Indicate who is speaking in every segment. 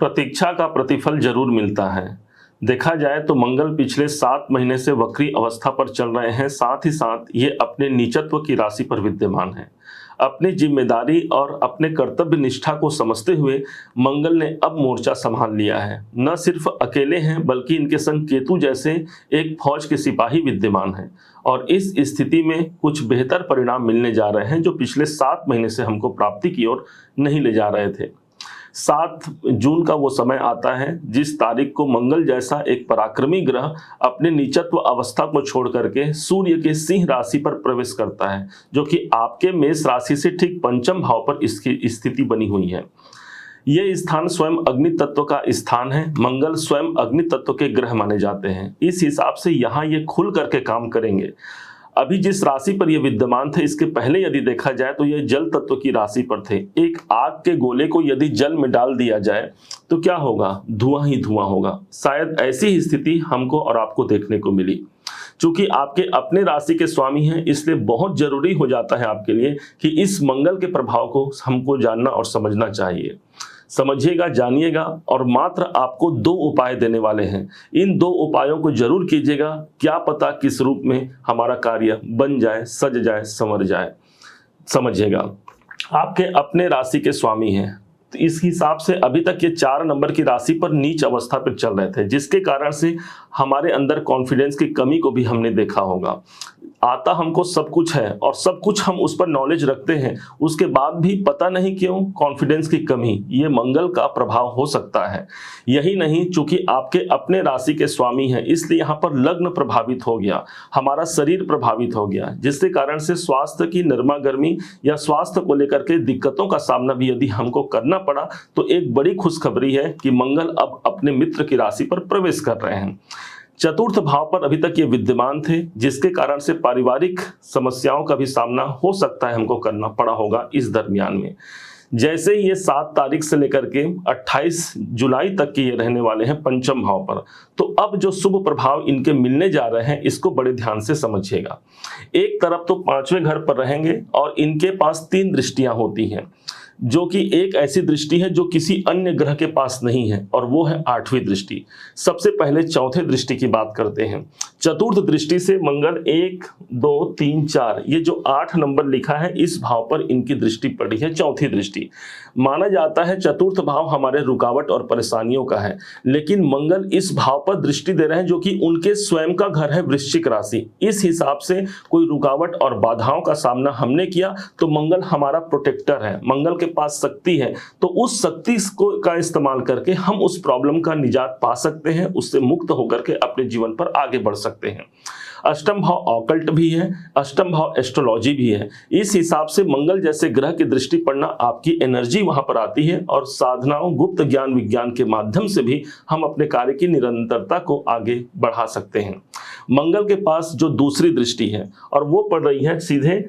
Speaker 1: प्रतीक्षा का प्रतिफल जरूर मिलता है। देखा जाए तो मंगल पिछले 7 महीने से वक्री अवस्था पर चल रहे हैं, साथ ही साथ ये अपने नीचत्व की राशि पर विद्यमान है। अपनी जिम्मेदारी और अपने कर्तव्य निष्ठा को समझते हुए मंगल ने अब मोर्चा संभाल लिया है। न सिर्फ अकेले हैं बल्कि इनके संग केतु जैसे एक फौज के सिपाही विद्यमान हैं और इस स्थिति में कुछ बेहतर परिणाम मिलने जा रहे हैं जो पिछले 7 महीने से हमको प्राप्ति की ओर नहीं ले जा रहे थे। 7 जून का वो समय आता है जिस तारीख को मंगल जैसा एक पराक्रमी ग्रह अपने नीचत्व अवस्था को छोड़ करके सूर्य के सिंह राशि पर प्रवेश करता है, जो कि आपके मेष राशि से ठीक पंचम भाव पर इसकी स्थिति बनी हुई है। ये स्थान स्वयं अग्नि तत्व का स्थान है। मंगल स्वयं अग्नि तत्व के ग्रह माने जाते हैं। इस हिसाब से यहाँ ये खुल करके काम करेंगे। अभी जिस राशि पर ये विद्यमान थे, इसके पहले यदि देखा जाए तो ये जल तत्व की राशि पर थे। एक आग के गोले को यदि जल में डाल दिया जाए तो क्या होगा? धुआं ही धुआं होगा। शायद ऐसी ही स्थिति हमको और आपको देखने को मिली। चूंकि आपके अपने राशि के स्वामी हैं, इसलिए बहुत जरूरी हो जाता है आपके लिए कि इस मंगल के प्रभाव को हमको जानना और समझना चाहिए। समझिएगा, जानिएगा और मात्र आपको 2 उपाय देने वाले हैं। इन 2 उपायों को जरूर कीजिएगा। क्या पता किस रूप में हमारा कार्य बन जाए, सज जाए, संवर जाए। समझिएगा, आपके अपने राशि के स्वामी हैं, तो इस हिसाब से अभी तक ये 4 नंबर की राशि पर नीच अवस्था पर चल रहे थे, जिसके कारण से हमारे अंदर कॉन्फिडेंस की कमी को भी हमने देखा होगा। आता हमको सब कुछ है और सब कुछ हम उस पर नॉलेज रखते हैं, उसके बाद भी पता नहीं क्यों कॉन्फिडेंस की कमी, ये मंगल का प्रभाव हो सकता है। यही नहीं, चूंकि आपके अपने राशि के स्वामी हैं, इसलिए यहाँ पर लग्न प्रभावित हो गया, हमारा शरीर प्रभावित हो गया, जिसके कारण से स्वास्थ्य की नरमा गर्मी या स्वास्थ्य को लेकर के दिक्कतों का सामना भी यदि हमको करना पड़ा तो एक बड़ी खुशखबरी है कि मंगल अब अपने मित्र की राशि पर प्रवेश कर रहे हैं। चतुर्थ भाव पर अभी तक ये विद्यमान थे, जिसके कारण से पारिवारिक समस्याओं का भी सामना हो सकता है हमको करना पड़ा होगा इस दरमियान में। जैसे ये 7 तारीख से लेकर के 28 जुलाई तक के ये रहने वाले हैं पंचम भाव पर, तो अब जो शुभ प्रभाव इनके मिलने जा रहे हैं इसको बड़े ध्यान से समझिएगा। एक तरफ तो 5वें घर पर रहेंगे और इनके पास 3 दृष्टियां होती हैं, जो कि एक ऐसी दृष्टि है जो किसी अन्य ग्रह के पास नहीं है, और वो है 8वीं दृष्टि। सबसे पहले चौथे दृष्टि की बात करते हैं। चतुर्थ दृष्टि से मंगल 1, 2, 3, 4 ये जो 8 नंबर लिखा है इस भाव पर इनकी दृष्टि पड़ी है, चौथी दृष्टि। माना जाता है चतुर्थ भाव हमारे रुकावट और परेशानियों का है, लेकिन मंगल इस भाव पर दृष्टि दे रहे हैं जो कि उनके स्वयं का घर है, वृश्चिक राशि। इस हिसाब से कोई रुकावट और बाधाओं का सामना हमने किया तो मंगल हमारा प्रोटेक्टर है, मंगल के पास शक्ति है, तो उस शक्ति को का इस्तेमाल करके हम उस प्रॉब्लम का निजात पा सकते हैं, उससे मुक्त होकर के अपने जीवन पर आगे बढ़ सकते हैं। अष्टम भाव ऑकल्ट भी है, अष्टम भाव एस्ट्रोलॉजी भी है। इस हिसाब से मंगल जैसे ग्रह की दृष्टि पड़ना, आपकी एनर्जी वहां पर आती है और साधनाओं, गुप्त ज्ञान विज्ञान के माध्यम से भी हम अपने कार्य की निरंतरता को आगे बढ़ा सकते हैं। मंगल के पास जो दूसरी दृष्टि है और वो पड़ रही है सीधे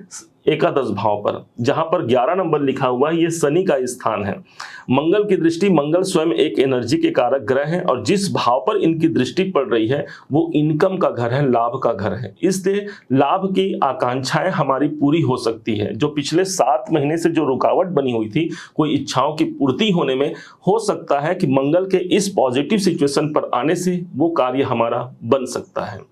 Speaker 1: एकादश भाव पर, जहां पर 11 नंबर लिखा हुआ है, ये शनि का स्थान है। मंगल की दृष्टि, मंगल स्वयं एक एनर्जी के कारक ग्रह हैं और जिस भाव पर इनकी दृष्टि पड़ रही है वो इनकम का घर है, लाभ का घर है। इसलिए लाभ की आकांक्षाएं हमारी पूरी हो सकती है। जो पिछले 7 महीने से जो रुकावट बनी हुई थी, कोई इच्छाओं की पूर्ति होने में, हो सकता है कि मंगल के इस पॉजिटिव सिचुएशन पर आने से वो कार्य हमारा बन सकता है।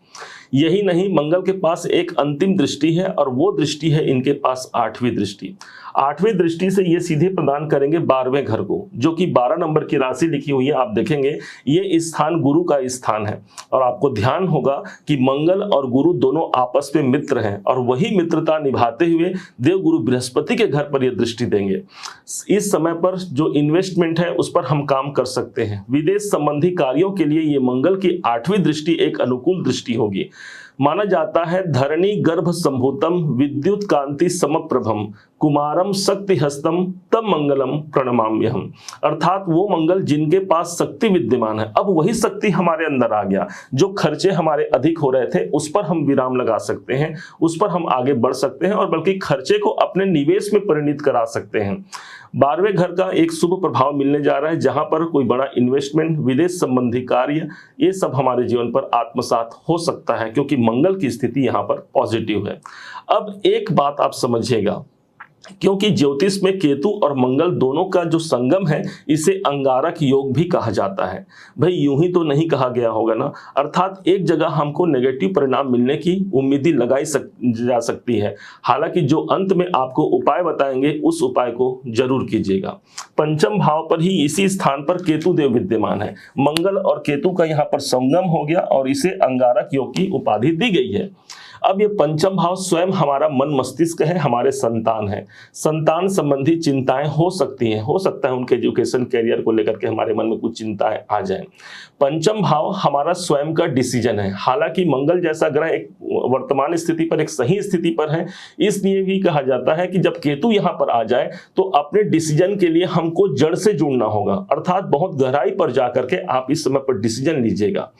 Speaker 1: यही नहीं, मंगल के पास एक अंतिम दृष्टि है और वो दृष्टि है इनके पास 8वीं दृष्टि। 8वीं दृष्टि से ये सीधे प्रदान करेंगे 12वें घर को, जो कि 12 नंबर की राशि लिखी हुई है। आप देखेंगे ये स्थान गुरु का स्थान है और आपको ध्यान होगा कि मंगल और गुरु दोनों आपस में मित्र हैं और वही मित्रता निभाते हुए देवगुरु बृहस्पति के घर पर ये दृष्टि देंगे। इस समय पर जो इन्वेस्टमेंट है उस पर हम काम कर सकते हैं। विदेश संबंधी कार्यों के लिए ये मंगल की 8वीं दृष्टि एक अनुकूल दृष्टि होगी। माना जाता है धरणी गर्भ संभूतम विद्युत कांति समप्रभम कुमारम शक्ति हस्तम तब मंगलम प्रणमाम्यहम। अर्थात वो मंगल जिनके पास शक्ति विद्यमान है, अब वही शक्ति हमारे अंदर आ गया। जो खर्चे हमारे अधिक हो रहे थे उस पर हम विराम लगा सकते हैं, उस पर हम आगे बढ़ सकते हैं और बल्कि खर्चे को अपने निवेश में परिणित करा सकते हैं। 12वें घर का एक शुभ प्रभाव मिलने जा रहा है, जहां पर कोई बड़ा इन्वेस्टमेंट, विदेश संबंधी कार्य, ये सब हमारे जीवन पर आत्मसात हो सकता है क्योंकि मंगल की स्थिति यहां पर पॉजिटिव है। अब एक बात आप समझिएगा, क्योंकि ज्योतिष में केतु और मंगल दोनों का जो संगम है इसे अंगारक योग भी कहा जाता है। भाई यूं ही तो नहीं कहा गया होगा ना, अर्थात एक जगह हमको नेगेटिव परिणाम मिलने की उम्मीद लगाई जा सकती है। हालांकि जो अंत में आपको उपाय बताएंगे उस उपाय को जरूर कीजिएगा। पंचम भाव पर ही इसी स्थान पर केतु देव विद्यमान है। मंगल और केतु का यहाँ पर संगम हो गया और इसे अंगारक योग की उपाधि दी गई है। अब ये पंचम भाव स्वयं हमारा मन मस्तिष्क है, हमारे संतान है। संतान संबंधी चिंताएं हो सकती हैं, हो सकता है उनके एजुकेशन कैरियर को लेकर के हमारे मन में कुछ चिंताएं आ जाएं। पंचम भाव हमारा स्वयं का डिसीजन है। हालांकि मंगल जैसा ग्रह एक वर्तमान स्थिति पर एक सही स्थिति पर है, इसलिए भी कहा जाता है कि जब केतु यहाँ पर आ जाए तो अपने डिसीजन के लिए हमको जड़ से जुड़ना होगा, अर्थात बहुत गहराई पर जाकर के आप इस समय पर डिसीजन लीजिएगा।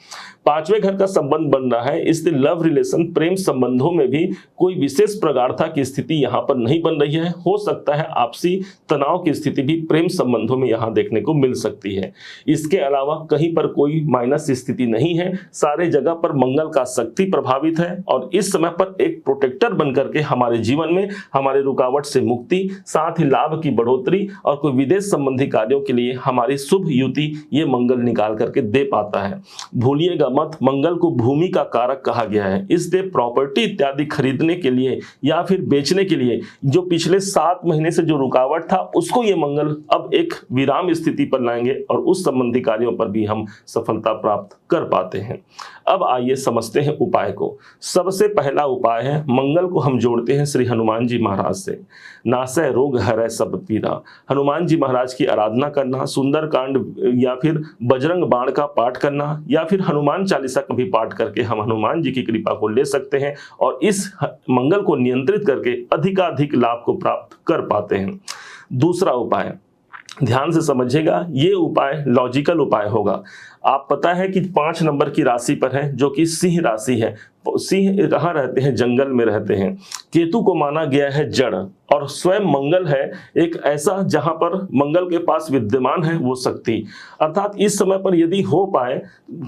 Speaker 1: पांचवें घर का संबंध बन रहा है, इसलिए लव रिलेशन प्रेम संबंधों में भी कोई विशेष प्रगाढ़ता की स्थिति यहाँ पर नहीं बन रही है। हो सकता है आपसी तनाव की स्थिति भी प्रेम संबंधों में यहाँ देखने को मिल सकती है। इसके अलावा कहीं पर कोई माइनस स्थिति नहीं है, सारे जगह पर मंगल का शक्ति प्रभावित है और इस समय पर एक प्रोटेक्टर बनकर के हमारे जीवन में हमारे रुकावट से मुक्ति, साथ ही लाभ की बढ़ोतरी और कोई विदेश संबंधी कार्यों के लिए हमारी शुभ युति ये मंगल निकाल करके दे पाता है। भूलिएगा मत, मंगल को भूमि का कारक कहा गया है, इसलिए प्रॉपर्टी इत्यादि खरीदने के लिए या फिर बेचने के लिए जो पिछले 7 महीने से जो रुकावट था उसको ये मंगल अब एक विराम स्थिति पर लाएंगे और उस संबंधी कार्यों पर भी हम सफलता प्राप्त कर पाते हैं। अब आइए समझते हैं उपाय को। सबसे पहला उपाय है, मंगल को हम जोड़ते हैं श्री हनुमान जी महाराज से। नासै रोग हरै सब पीरा, हनुमान जी महाराज की आराधना करना, सुंदरकांड या फिर बजरंग बाण का पाठ करना या फिर हनुमान चालीसा का भी पाठ करके हम हनुमान जी की कृपा को ले सकते हैं और इस मंगल को नियंत्रित करके अधिकाधिक लाभ को प्राप्त कर पाते हैं। दूसरा उपाय ध्यान से समझिएगा, ये उपाय लॉजिकल उपाय होगा। आप पता है कि 5 नंबर की राशि पर है जो कि सिंह राशि है। सिंह कहाँ रहते हैं? जंगल में रहते हैं। केतु को माना गया है जड़ और स्वयं मंगल है एक ऐसा जहां पर मंगल के पास विद्यमान है वो शक्ति। अर्थात इस समय पर यदि हो पाए,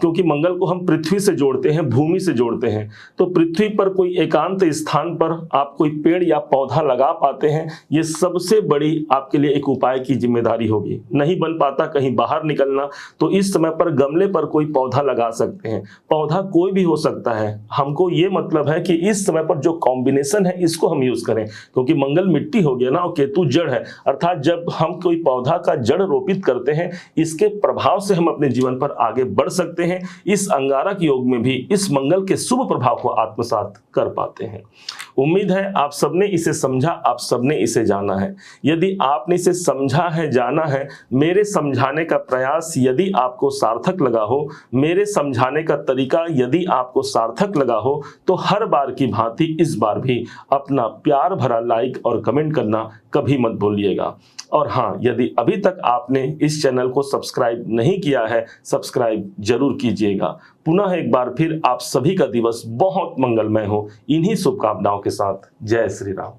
Speaker 1: क्योंकि मंगल को हम पृथ्वी से जोड़ते हैं, भूमि से जोड़ते हैं, तो पृथ्वी पर कोई एकांत स्थान पर आप कोई पेड़ या पौधा लगा पाते हैं, ये सबसे बड़ी आपके लिए एक उपाय की जिम्मेदारी होगी। नहीं बन पाता कहीं बाहर निकलना, तो इस समय पर गमले पर कोई पौधा लगा सकते हैं। पौधा कोई भी हो सकता है, हमको ये मतलब है कि इस समय पर जो कॉम्बिनेशन है इसको हम यूज करें, क्योंकि मंगल मिट्टी हो गया ना और केतु जड़ है। अर्थात जब हम कोई पौधा का जड़ रोपित करते हैं, इसके प्रभाव से हम अपने जीवन पर आगे बढ़ सकते हैं। इस अंगारक योग में भी इस मंगल के शुभ प्रभाव को आत्मसात कर पाते हैं। उम्मीद है आप सबने इसे समझा, आप सबने इसे जाना है। यदि आपने इसे समझा है, जाना है, मेरे समझाने का प्रयास यदि आपको सार्थक लगा हो, मेरे समझाने का तरीका यदि आपको सार्थक लगा हो, तो हर बार की भांति इस बार भी अपना प्यार भरा लाइक और कमेंट करना कभी मत भूलिएगा। और हाँ, यदि अभी तक आपने इस चैनल को सब्सक्राइब नहीं किया है, सब्सक्राइब जरूर कीजिएगा। पुनः एक बार फिर आप सभी का दिवस बहुत मंगलमय हो, इन्हीं शुभकामनाओं के साथ। जय श्री राम।